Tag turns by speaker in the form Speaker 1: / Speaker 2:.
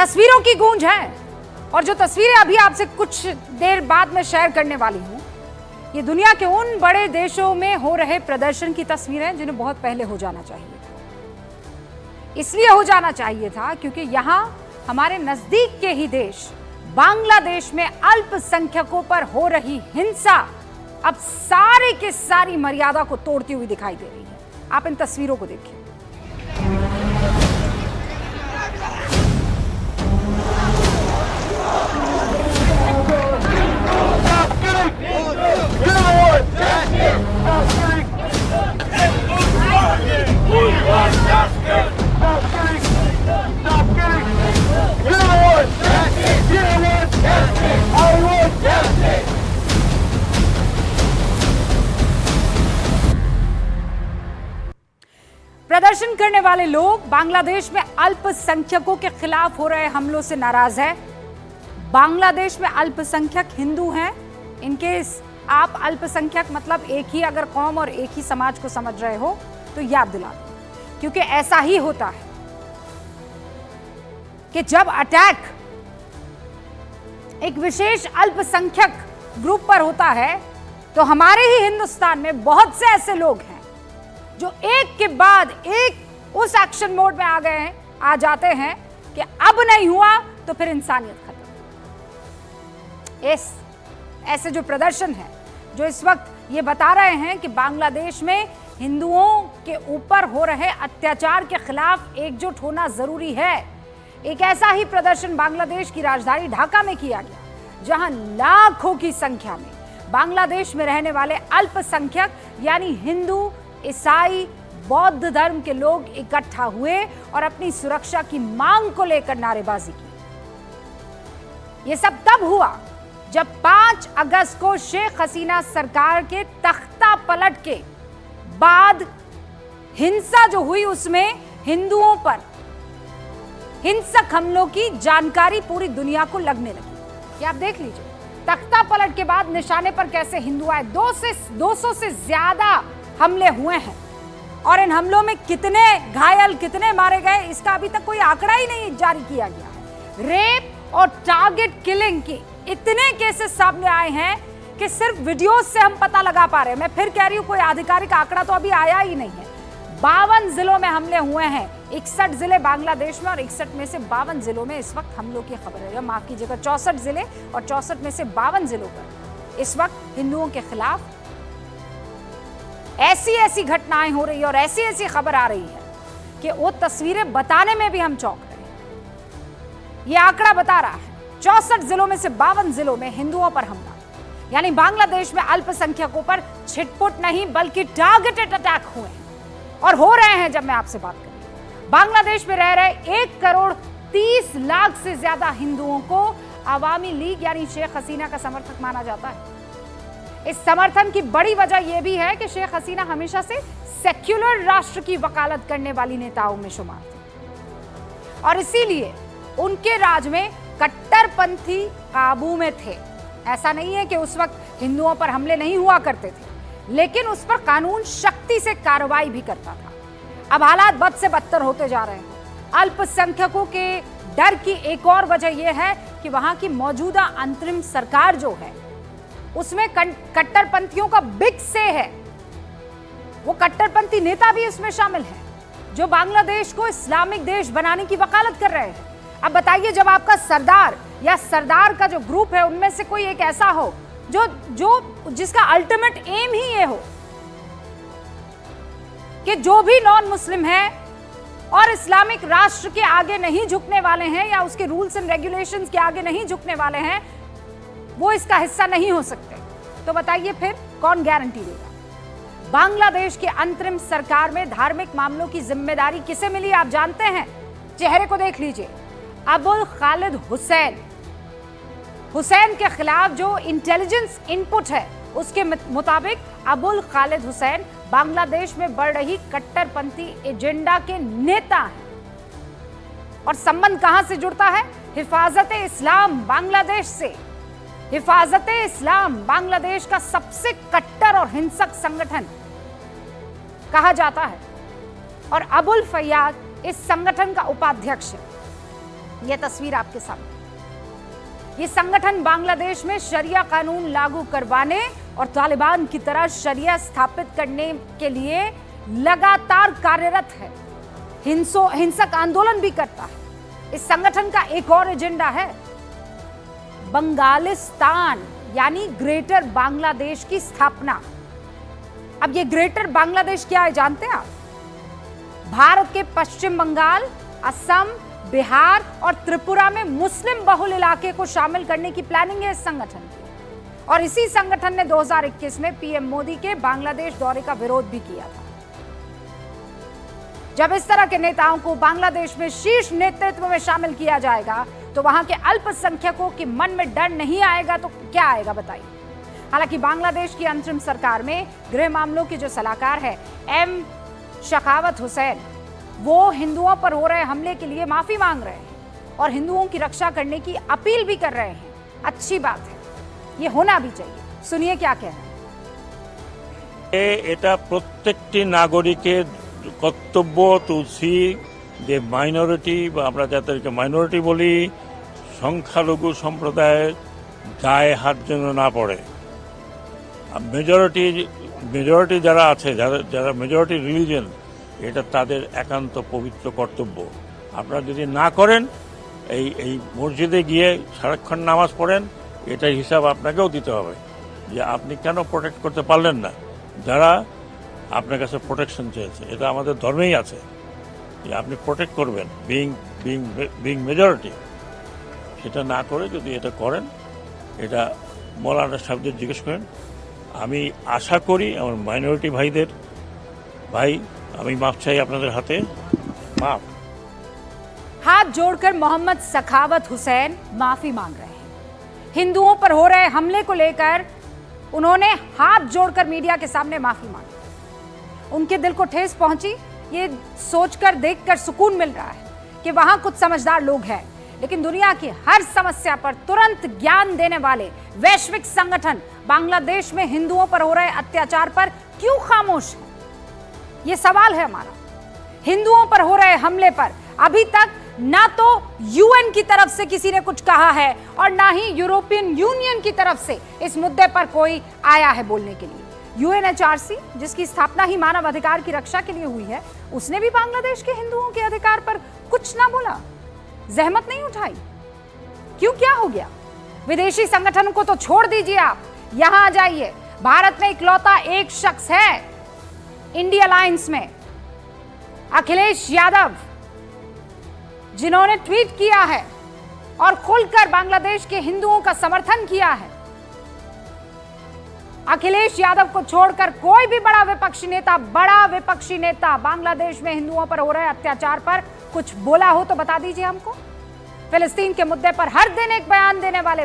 Speaker 1: तस्वीरों की गूंज है। और जो तस्वीरें अभी आपसे कुछ देर बाद में शेयर करने वाली हूं, ये दुनिया के उन बड़े देशों में हो रहे प्रदर्शन की तस्वीरें हैं जिन्हें बहुत पहले हो जाना चाहिए था। इसलिए हो जाना चाहिए था क्योंकि यहां हमारे नजदीक के ही देश बांग्लादेश में अल्पसंख्यकों पर हो रही हिंसा अब सारी की सारी मर्यादा को तोड़ती हुई दिखाई दे रही है। आप इन तस्वीरों को देखिए। प्रदर्शन करने वाले लोग बांग्लादेश में अल्पसंख्यकों के खिलाफ हो रहे हमलों से नाराज है। बांग्लादेश में अल्पसंख्यक हिंदू हैं। इनके आप अल्पसंख्यक मतलब एक ही अगर कौम और एक ही समाज को समझ रहे हो तो याद दिला दो, क्योंकि ऐसा ही होता है कि जब अटैक एक विशेष अल्पसंख्यक ग्रुप पर होता है तो हमारे ही हिंदुस्तान में बहुत से ऐसे लोग हैं जो एक के बाद एक उस एक्शन मोड में आ जाते हैं कि अब नहीं हुआ तो फिर इंसानियत खत्म। ऐसे जो प्रदर्शन है जो इस वक्त ये बता रहे हैं कि बांग्लादेश में हिंदुओं के ऊपर हो रहे अत्याचार के खिलाफ एकजुट होना जरूरी है। एक ऐसा ही प्रदर्शन बांग्लादेश की राजधानी ढाका में किया गया, जहां लाखों की संख्या में बांग्लादेश में रहने वाले अल्पसंख्यक यानी हिंदू, ईसाई, बौद्ध धर्म के लोग इकट्ठा हुए और अपनी सुरक्षा की मांग को लेकर नारेबाजी की। यह सब तब हुआ जब 5 अगस्त को शेख हसीना सरकार के तख्ता पलट के बाद हिंसा जो हुई उसमें हिंदुओं पर हिंसक हमलों की जानकारी पूरी दुनिया को लगने लगी। ये आप देख लीजिए, तख्ता पलट के बाद निशाने पर कैसे हिंदू आए। 200 से ज्यादा हमले हुए हैं और इन हमलों में कितने घायल, कितने मारे गए, इसका अभी तक कोई आंकड़ा ही नहीं जारी किया गया है। रेप और टारगेट किलिंग की इतने केसेस सामने आए हैं कि सिर्फ वीडियोस से हम पता लगा पा रहे हैं। मैं फिर कह रही हूं, कोई आधिकारिक आंकड़ा तो अभी आया ही नहीं है। 52 जिलों में हमले हुए हैं। 61 जिले बांग्लादेश में और 61 में से 52 जिलों में इस वक्त हमलों की खबर है। माफ कीजिएगा, 64 जिले और 64 में से 52 जिलों पर इस वक्त हिंदुओं के खिलाफ ऐसी घटनाएं हो रही है और ऐसी खबर आ रही है कि वो तस्वीरें बताने में भी हम चौंक रहे हैं। ये आंकड़ा बता रहा है 64 जिलों में से 52 जिलों में हिंदुओं पर हमला, यानी बांग्लादेश में अल्पसंख्यकों पर छिटपुट नहीं बल्कि टारगेटेड अटैक हुए हैं और हो रहे हैं। जब मैं आपसे बात कर रही हूं, बांग्लादेश में रह रहे 1 करोड़ 30 लाख से ज्यादा हिंदुओं को अवामी लीग यानी शेख हसीना का समर्थक माना जाता है। इस समर्थन की बड़ी वजह यह भी है कि शेख हसीना हमेशा से सेक्युलर राष्ट्र की वकालत करने वाली नेताओं में शुमार थी और इसीलिए उनके राज में कट्टरपंथी काबू में थे। ऐसा नहीं है कि उस वक्त हिंदुओं पर हमले नहीं हुआ करते थे, लेकिन उस पर कानून शक्ति से कार्रवाई भी करता था। अब हालात बद से बदतर होते जा रहे हैं। अल्पसंख्यकों के डर की एक और वजह यह है कि वहां की मौजूदा अंतरिम सरकार जो है उसमें कट्टरपंथियों का बिग से है। वो कट्टरपंथी नेता भी इसमें शामिल हैं जो बांग्लादेश को इस्लामिक देश बनाने की वकालत कर रहे हैं। अब बताइए, जब आपका सरदार या सरदार का जो ग्रुप है उनमें से कोई एक ऐसा हो जिसका अल्टीमेट एम ही ये हो कि जो भी नॉन मुस्लिम है और इस्लामिक राष्ट्र के आगे नहीं झुकने वाले हैं या उसके रूल्स एंड रेगुलेशंस के आगे नहीं झुकने वाले हैं, वो इसका हिस्सा नहीं हो सकते, तो बताइए फिर कौन गारंटी देगा। बांग्लादेश की अंतरिम सरकार में धार्मिक मामलों की जिम्मेदारी किसे मिली आप जानते हैं? चेहरे को देख लीजिए, अबुल खालिद हुसैन के खिलाफ जो इंटेलिजेंस इनपुट है उसके मुताबिक अबुल खालिद हुसैन बांग्लादेश में बढ़ रही कट्टरपंथी एजेंडा के नेता हैं। और संबंध कहां से जुड़ता है? हिफाजत-ए इस्लाम बांग्लादेश से। हिफाजत-ए इस्लाम बांग्लादेश का सबसे कट्टर और हिंसक संगठन कहा जाता है और अबुल फैयाद इस संगठन का उपाध्यक्ष है। यह तस्वीर आपके सामने। ये संगठन बांग्लादेश में शरिया कानून लागू करवाने और तालिबान की तरह शरिया स्थापित करने के लिए लगातार कार्यरत है, हिंसक आंदोलन भी करता है। इस संगठन का एक और एजेंडा है बंगालिस्तान यानी ग्रेटर बांग्लादेश की स्थापना। अब ये ग्रेटर बांग्लादेश क्या है जानते हैं आप? भारत के पश्चिम बंगाल, असम, बिहार और त्रिपुरा में मुस्लिम बहुल इलाके को शामिल करने की प्लानिंग है इस संगठन की। और इसी संगठन ने 2021 में पीएम मोदी के बांग्लादेश दौरे का विरोध भी किया था। जब इस तरह के नेताओं को बांग्लादेश में शीर्ष नेतृत्व में शामिल किया जाएगा तो वहां के अल्पसंख्यकों के मन में डर नहीं आएगा तो क्या आएगा बताइए। हालांकि बांग्लादेश की अंतरिम सरकार में गृह मामलों की जो सलाहकार है एम शखावत हुसैन, वो हिंदुओं पर हो रहे हमले के लिए माफी मांग रहे हैं और हिंदुओं की रक्षा करने की अपील भी कर रहे हैं। अच्छी बात है, ये होना भी चाहिए। सुनिए क्या कह रहे हैं।
Speaker 2: এটা প্রত্যেকটি নাগরিকের কর্তব্য তুলসী যে মাইনরিটি বা আমরা যাদেরকে মাইনরিটি বলি সংখ্যালঘু সম্প্রদায়ের গায়ে হাত যেন না পড়ে। মেজরিটি যারা আছে, যারা মেজরিটি রিলিজিয়ন, এটা তাদের একান্ত পবিত্র কর্তব্য। আপনারা যদি না করেন, এই মসজিদে গিয়ে সারাক্ষণ নামাজ পড়েন, এটার হিসাব আপনাকেও দিতে হবে যে আপনি কেন প্রোটেক্ট করতে পারলেন না যারা আপনার কাছে প্রোটেকশন চেয়েছে। এটা আমাদের ধর্মেই আছে যে আপনি প্রোটেক্ট করবেন বিং মেজরিটি। সেটা না করে যদি এটা করেন, এটা মৌলানা সাহেবদের জিজ্ঞেস করেন। আমি আশা করি আমার মাইনরিটি ভাইদের আমি মাফ চাই আপনাদের হাতে, মাফ।
Speaker 1: हाथ जोड़कर मोहम्मद सखावत हुसैन माफी मांग रहे हैं। हिंदुओं पर हो रहे हमले को लेकर उन्होंने हाथ जोड़कर मीडिया के सामने माफी मांगी। उनके दिल को ठेस पहुंची, ये सोचकर देखकर सुकून मिल रहा है कि वहां कुछ समझदार लोग हैं। लेकिन दुनिया की हर समस्या पर तुरंत ज्ञान देने वाले वैश्विक संगठन बांग्लादेश में हिंदुओं पर हो रहे अत्याचार पर क्यों खामोश है? ये सवाल है हमारा। हिंदुओं पर हो रहे हमले पर अभी तक ना तो यूएन की तरफ से किसी ने कुछ कहा है और ना ही यूरोपियन यूनियन की तरफ से इस मुद्दे पर कोई आया है बोलने के लिए। यूएनएचआरसी, जिसकी स्थापना ही मानव अधिकार की रक्षा के लिए हुई है, उसने भी बांग्लादेश के हिंदुओं के अधिकार पर कुछ ना बोला, जहमत नहीं उठाई। क्यों, क्या हो गया? विदेशी संगठन को तो छोड़ दीजिए, आप यहां आ जाइए। भारत में इकलौता एक शख्स है इंडिया अलायंस में, अखिलेश यादव, जिन्होंने ट्वीट किया है और खुलकर बांग्लादेश के हिंदुओं का समर्थन किया है। अखिलेश यादव को छोड़कर कोई भी बड़ा विपक्षी नेता बांग्लादेश में हिंदुओं पर हो रहे अत्याचार पर कुछ बोला हो तो बता दीजिए हमको। फिलिस्तीन के मुद्दे पर हर दिन एक बयान देने वाले